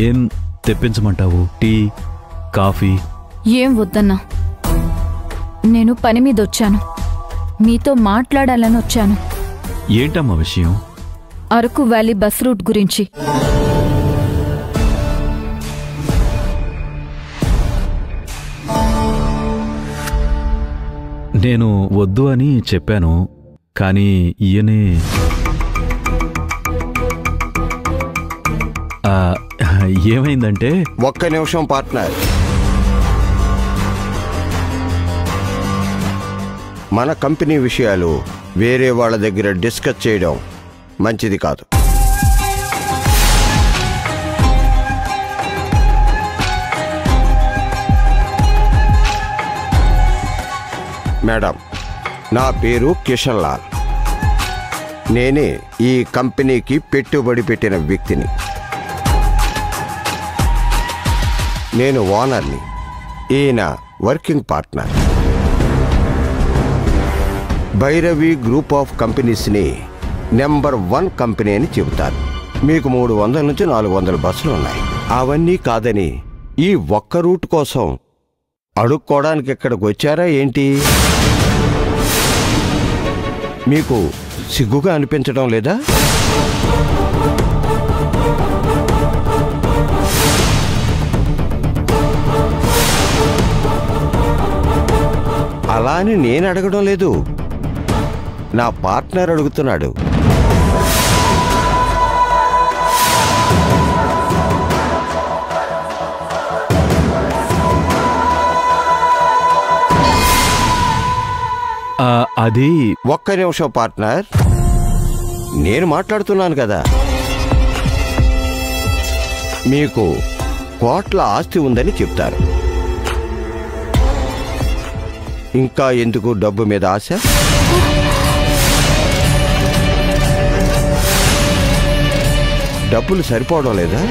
ఏం తెప్పించమంటావు? Tea, coffee? ఏం వద్దన్నా, నేను పని మీద వచ్చాను, మీతో మాట్లాడాలని వచ్చాను. ఏంటమ్మా విషయం? అరకు వ్యాలీ బస్ రూట్ గురించి. నేను వద్దు అని చెప్పాను, కానీ ఈయనే ఏమైందంటే... ఒక్క నిమిషం పార్ట్నర్, మన కంపెనీ విషయాలు వేరే వాళ్ళ దగ్గర డిస్కస్ చేయడం మంచిది కాదు. మేడం, నా పేరు కిషన్ లాల్. నేనే ఈ కంపెనీకి పెట్టుబడి పెట్టిన వ్యక్తిని. నేను ఓనర్ని, ఈయన working partner. Bhairavi group of కంపెనీస్ని నెంబర్ 1 కంపెనీ అని చెబుతారు. మీకు 300 నుంచి 400 బస్సులు ఉన్నాయి. అవన్నీ కాదని ఈ ఒక్క రూట్ కోసం అడుక్కోవడానికి ఇక్కడికి వచ్చారా ఏంటి? మీకు సిగ్గుగా అనిపించడం లేదా? అలా అని నేను అడగడం లేదు, నా పార్ట్నర్ అడుగుతున్నాడు. అది... ఒక్క నిమిషం పార్ట్నర్, నేను మాట్లాడుతున్నాను కదా. మీకు కోట్ల ఆస్తి ఉందని చెప్తారు. ఇంకా ఎందుకు డబ్బు మీద ఆశ? డబ్బులు సరిపోవడం లేదా?